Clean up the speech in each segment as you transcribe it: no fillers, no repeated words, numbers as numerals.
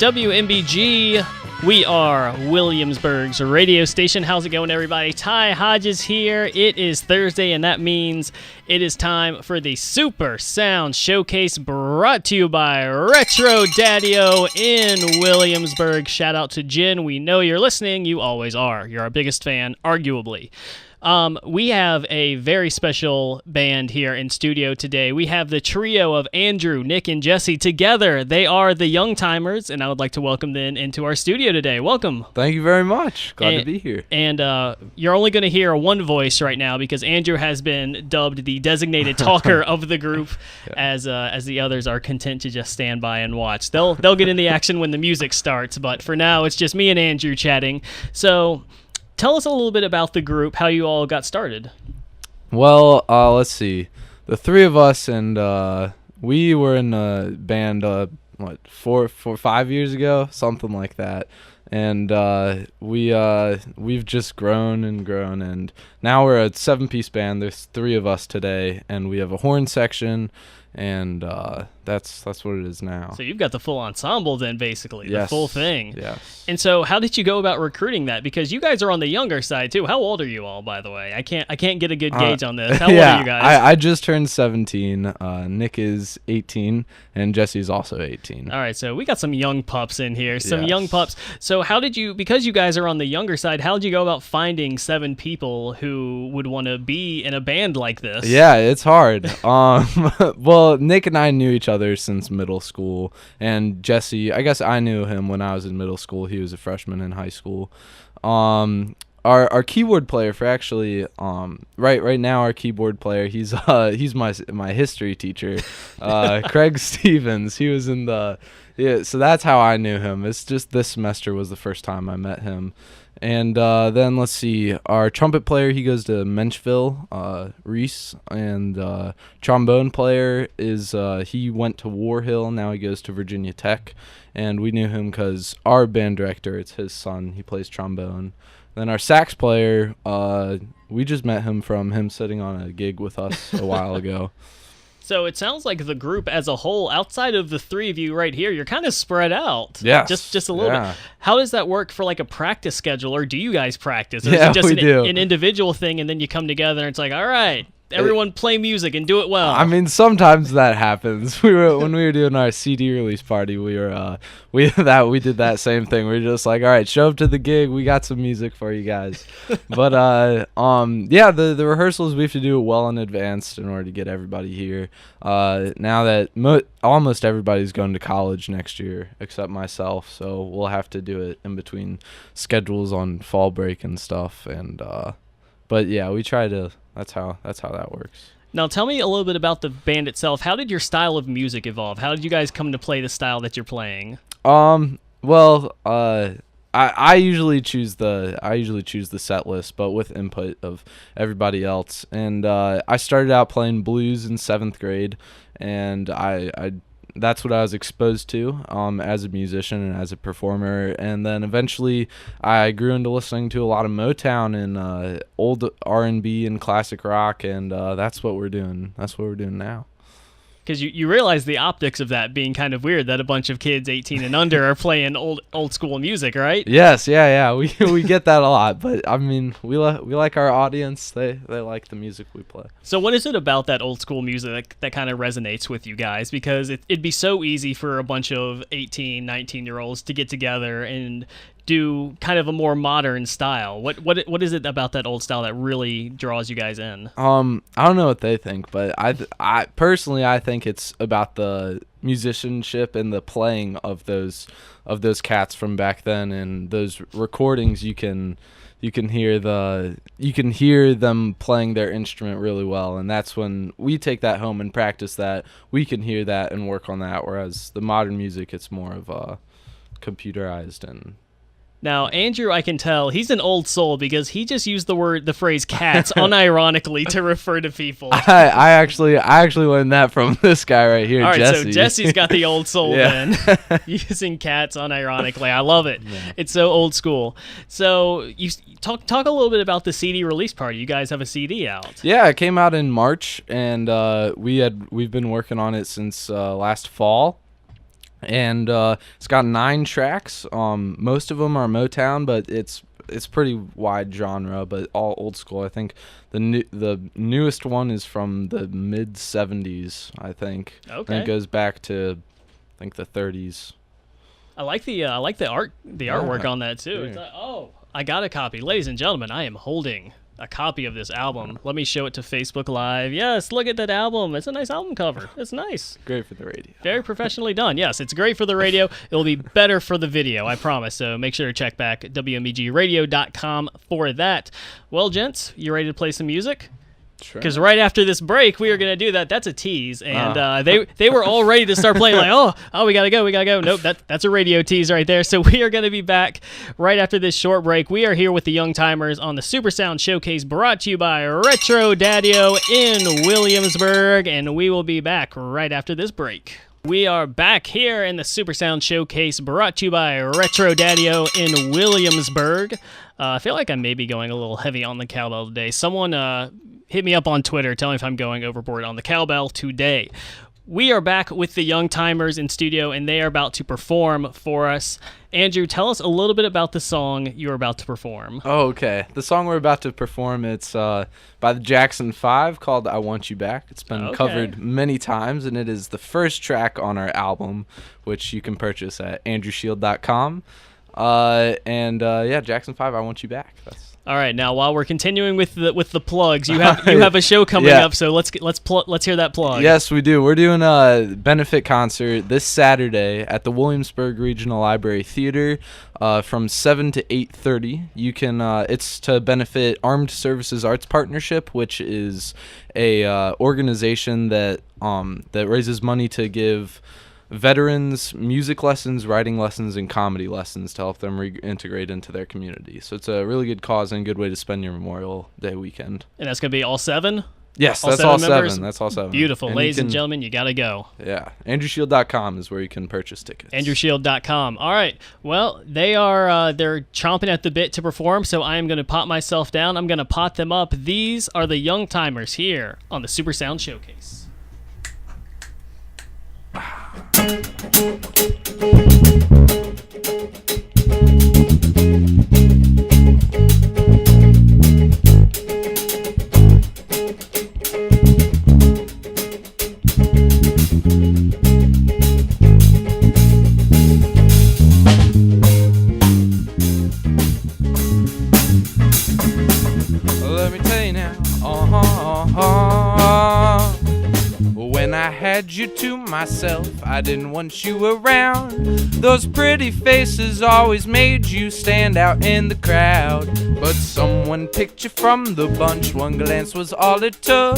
WMBG. We are Williamsburg's radio station. How's it going, everybody? Ty Hodges here. It is Thursday, and that means it is time for the Super Sound Showcase brought to you by Retro Daddy-O in Williamsburg. Shout out to Jen. We know you're listening. You always are. You're our biggest fan, arguably. We have a very special band here in studio today. We have the trio of Andrew, Nick, and Jesse together. They are the Youngtimers, and I would like to welcome them into our studio today. Welcome. Thank you very much. Glad to be here. And you're only going to hear one voice right now because Andrew has been dubbed the designated talker of the group, as the others are content to just stand by and watch. They'll get in the action when the music starts, but for now it's just me and Andrew chatting. So tell us a little bit about the group, how you all got started. Well, let's see. The three of us, and we were in a band, 5 years ago, something like that. And we've just grown and grown, and now we're a 7-piece band. There's 3 of us today, and we have a horn section, and that's what it is now. So you've got the full ensemble then, basically, yes. The full thing. Yes. And so how did you go about recruiting that? Because you guys are on the younger side too. How old are you all, by the way? I can't get a good gauge on this. How old are you guys? I just turned 17. Nick is 18, and Jesse's also 18. All right, so we got some young pups in here, Yes. young pups. So how did you, because you guys are on the younger side, how did you go about finding 7 people who would want to be in a band like this? Yeah, it's hard. Well, Nick and I knew each other since middle school, and Jesse, I guess I knew him when I was in middle school. He was a freshman in high school. Our keyboard player for actually right now, our keyboard player, he's my history teacher, Craig Stevens. He was in so that's how I knew him. It's just this semester was the first time I met him. And then let's see, our trumpet player, he goes to Menchville, Reese, and trombone player he went to War Hill, now he goes to Virginia Tech, and we knew him because our band director, it's his son, he plays trombone. Then our sax player, we just met him from him sitting on a gig with us a while ago. So it sounds like the group as a whole, outside of the 3 of you right here, you're kind of spread out. Yeah, just a little bit. How does that work for like a practice schedule, or do you guys practice? Or Yeah, is it just we do. an individual thing, and then you come together and it's like, all right, everyone play music and do it well? I mean, sometimes that happens. When we were doing our CD release party, we did that same thing. We were just like, all right, show up to the gig. We got some music for you guys. But the rehearsals, we have to do it well in advance in order to get everybody here. Now that almost everybody's going to college next year except myself, so we'll have to do it in between schedules on fall break and stuff. And but yeah, we try to. That's how that works. Now tell me a little bit about the band itself. How did your style of music evolve? How did you guys come to play the style that you're playing? Well, I usually choose the set list, but with input of everybody else. And I started out playing blues in 7th grade, and I that's what I was exposed to as a musician and as a performer. And then eventually I grew into listening to a lot of Motown and old R&B and classic rock, and that's what we're doing. That's what we're doing now. Because you realize the optics of that being kind of weird, that a bunch of kids 18 and under are playing old school music, right? Yes, yeah. We get that a lot, but I mean, we like our audience. They like the music we play. So what is it about that old school music that kind of resonates with you guys? Because it'd be so easy for a bunch of 18, 19-year-olds to get together and do kind of a more modern style. What is it about that old style that really draws you guys in? I don't know what they think, but I personally think it's about the musicianship and the playing of those cats from back then, and those recordings you can hear them playing their instrument really well, and that's when we take that home and practice that. We can hear that and work on that, whereas the modern music, it's more of computerized. And now, Andrew, I can tell he's an old soul because he just used the phrase cats unironically to refer to people. I actually learned that from this guy right here, all right, Jesse. so Jesse's got the old soul then, using cats unironically. I love it. Yeah. It's so old school. So you talk a little bit about the CD release party. You guys have a CD out. Yeah, it came out in March, and we've been working on it since last fall. and it's got 9 tracks. Most of them are Motown, but it's pretty wide genre, but all old school. I think the newest one is from the mid 70s, I think. Okay. And it goes back to, I think, the 30s. I like the artwork on that too. It's like, oh, I got a copy. Ladies and gentlemen, I am holding a copy of this album. Let me show it to Facebook Live. Yes, look at that album. It's a nice album cover. It's nice. Great for the radio. Very professionally done. Yes, it's great for the radio. It'll be better for the video, I promise. So make sure to check back at WMBGradio.com for that. Well, gents, you ready to play some music? Because right after this break, we are going to do that. That's a tease. And they were all ready to start playing like, oh, we got to go. Nope, that's a radio tease right there. So we are going to be back right after this short break. We are here with the Youngtimers on the Super Sound Showcase brought to you by Retro Daddio in Williamsburg. And we will be back right after this break. We are back here in the Super Sound Showcase brought to you by Retro Daddio in Williamsburg. I feel like I may be going a little heavy on the cowbell today. Someone hit me up on Twitter, telling me if I'm going overboard on the cowbell today. We are back with the Youngtimers in studio, and they are about to perform for us. Andrew, tell us a little bit about the song you're about to perform. Oh, okay. The song we're about to perform, it's by the Jackson 5 called I Want You Back. It's been covered many times, and it is the first track on our album, which you can purchase at andrewshield.com. Yeah, Jackson 5, I Want You Back. All right, now while we're continuing with the plugs, you have a show coming up, so let's hear that plug. Yes, we do. We're doing a benefit concert this Saturday at the Williamsburg Regional Library Theater from 7 to 8:30. You can it's to benefit Armed Services Arts Partnership, which is a organization that raises money to give veterans music lessons, writing lessons, and comedy lessons to help them reintegrate into their community. So it's a really good cause and a good way to spend your Memorial Day weekend. And that's going to be all 7? That's all 7. That's all 7. Beautiful. And ladies and gentlemen, you got to go. Yeah. AndrewShield.com is where you can purchase tickets. AndrewShield.com. All right. Well, they're chomping at the bit to perform, so I am going to pot myself down. I'm going to pot them up. These are the Youngtimers here on the Super Sound Showcase. Let me tell you now, when I had you to myself, I didn't want you around. Those pretty faces always made you stand out in the crowd. But someone picked you from the bunch, one glance was all it took.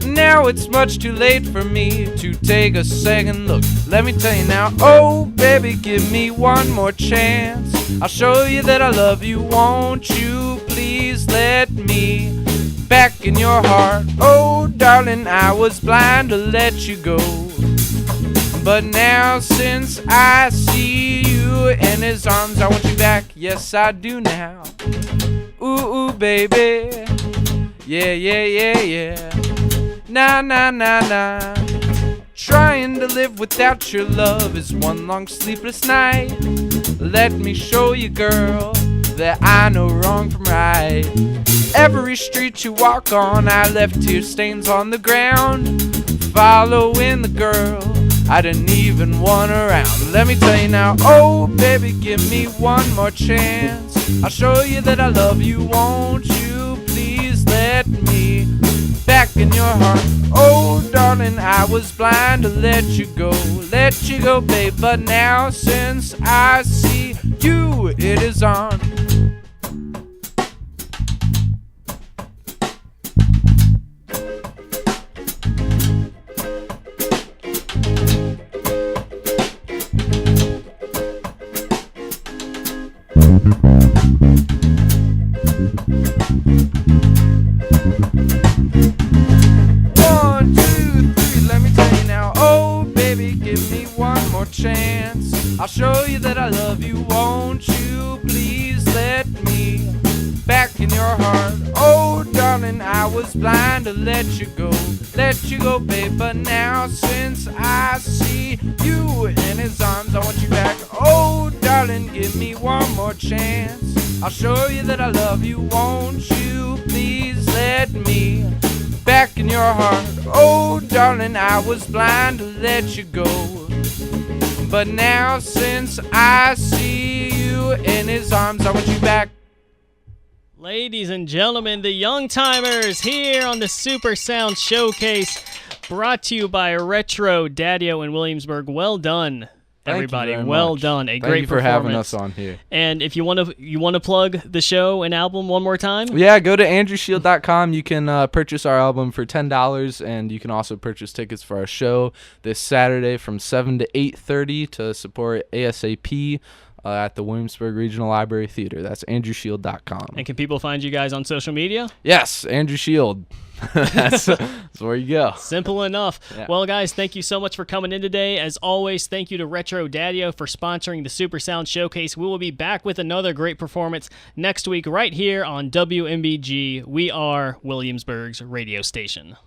Now it's much too late for me to take a second look. Let me tell you now, oh baby, give me one more chance. I'll show you that I love you, won't you please let me back in your heart. Oh darling, I was blind to let you go, but now since I see you in his arms, I want you back, yes I do now. Ooh, ooh baby, yeah. Nah. Trying to live without your love is one long sleepless night. Let me show you, girl, that I know wrong from right. Every street you walk on, I left tear stains on the ground. Following the girl I didn't even want around. Let me tell you now, oh baby, give me one more chance. I'll show you that I love you, won't you please let me back in your heart. Oh darling, I was blind to let you go, babe. But now since I see you, it is on. I'll show you that I love you, won't you please let me back in your heart. Oh, darling, I was blind to let you go, babe. But now since I see you in his arms, I want you back. Oh, darling, give me one more chance. I'll show you that I love you. Won't you please let me back in your heart? Oh, darling, I was blind to let you go, but now since I see you in his arms, I want you back. Ladies and gentlemen, the Youngtimers here on the Super Sound Showcase, brought to you by Retro Daddio in Williamsburg. Well done, everybody. Thank you very well much. done. Thank Great you for performance. having us on here. And if you want to plug the show and album one more time? Yeah, go to andrewshield.com. You can purchase our album for $10, and you can also purchase tickets for our show this Saturday from 7 to 8:30 to support ASAP at the Williamsburg Regional Library Theater. That's andrewshield.com. And can people find you guys on social media? Yes, Andrew Shield. that's where you go. Simple enough. Yeah. Well, guys, thank you so much for coming in today. As always, thank you to Retro Daddio for sponsoring the Super Sound Showcase. We will be back with another great performance next week right here on WMBG. We are Williamsburg's radio station.